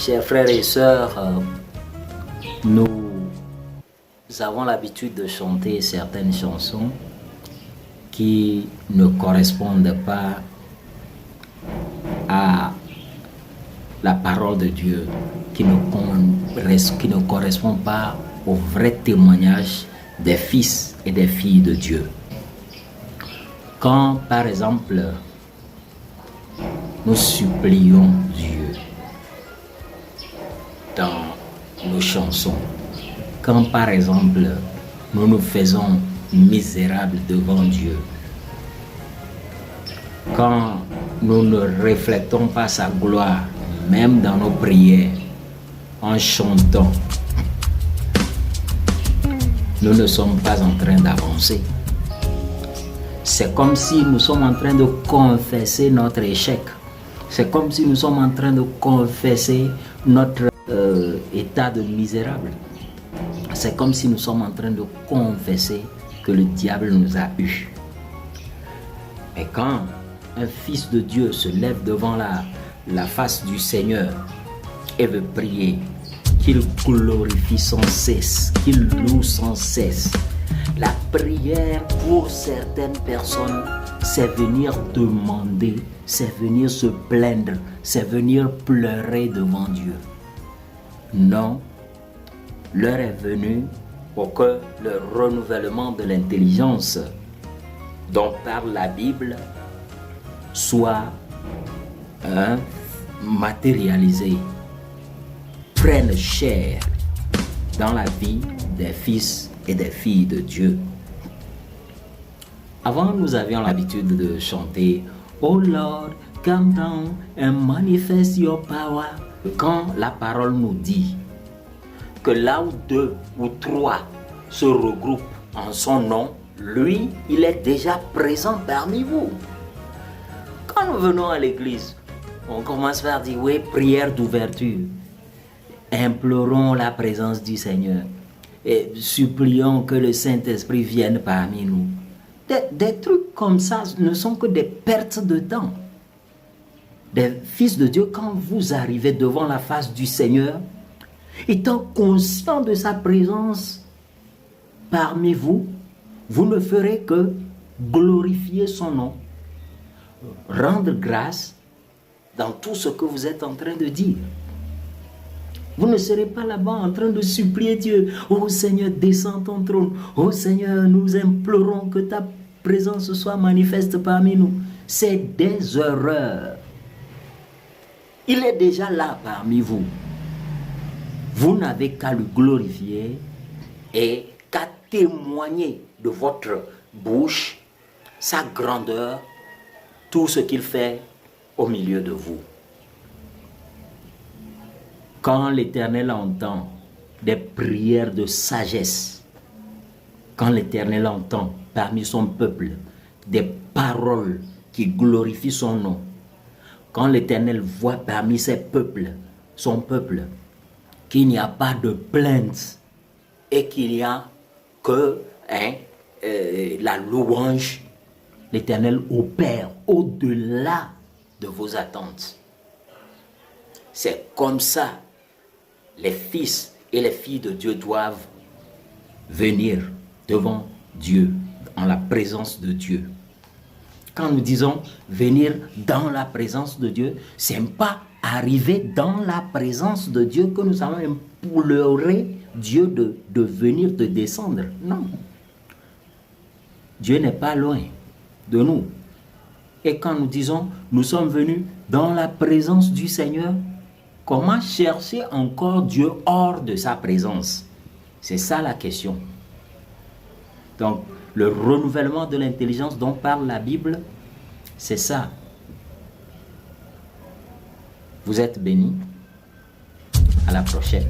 Chers frères et sœurs, nous avons l'habitude de chanter certaines chansons qui ne correspondent pas à la parole de Dieu, qui ne correspondent pas au vrai témoignage des fils et des filles de Dieu. Quand, par exemple, nous supplions Dieu dans nos chansons, quand, par exemple, nous nous faisons misérables devant Dieu, quand nous ne reflétons pas sa gloire, même dans nos prières, en chantant, nous ne sommes pas en train d'avancer. C'est comme si nous sommes en train de confesser notre échec. C'est comme si nous sommes en train de confesser notre état de misérable. C'est comme si nous sommes en train de confesser que le diable nous a eus. Mais quand un fils de Dieu se lève devant la face du Seigneur et veut prier, qu'il glorifie sans cesse, qu'il loue sans cesse. La prière pour certaines personnes, c'est venir demander, c'est venir se plaindre, c'est venir pleurer devant Dieu. Non, l'heure est venue pour que le renouvellement de l'intelligence dont parle la Bible soit matérialisé, prenne chair dans la vie des fils et des filles de Dieu. Avant, nous avions l'habitude de chanter « Oh Lord, come down and manifest your power ». Quand la parole nous dit que là où 2 ou 3 se regroupent en son nom, lui, il est déjà présent parmi vous. Quand nous venons à l'église, on commence par dire « Oui, prière d'ouverture ». Implorons la présence du Seigneur et supplions que le Saint-Esprit vienne parmi nous. Des trucs comme ça ne sont que des pertes de temps. Des fils de Dieu, quand vous arrivez devant la face du Seigneur, étant conscient de sa présence parmi vous, vous ne ferez que glorifier son nom, rendre grâce dans tout ce que vous êtes en train de dire. Vous ne serez pas là-bas en train de supplier Dieu. « Oh Seigneur, descends ton trône. Oh Seigneur, nous implorons que ta présence soit manifeste parmi nous. » C'est des erreurs. Il est déjà là parmi vous. Vous n'avez qu'à le glorifier et qu'à témoigner de votre bouche sa grandeur, tout ce qu'il fait au milieu de vous. Quand l'Éternel entend des prières de sagesse, quand l'Éternel entend parmi son peuple des paroles qui glorifient son nom, quand l'Éternel voit parmi son peuple, qu'il n'y a pas de plainte et qu'il n'y a que la louange, l'Éternel opère au-delà de vos attentes. C'est comme ça les fils et les filles de Dieu doivent venir devant Dieu, en la présence de Dieu. Quand nous disons venir dans la présence de Dieu, ce n'est pas arriver dans la présence de Dieu que nous allons implorer Dieu de venir, de descendre. Non. Dieu n'est pas loin de nous. Et quand nous disons nous sommes venus dans la présence du Seigneur, comment chercher encore Dieu hors de sa présence? C'est ça la question. Donc, le renouvellement de l'intelligence dont parle la Bible, c'est ça. Vous êtes bénis. À la prochaine.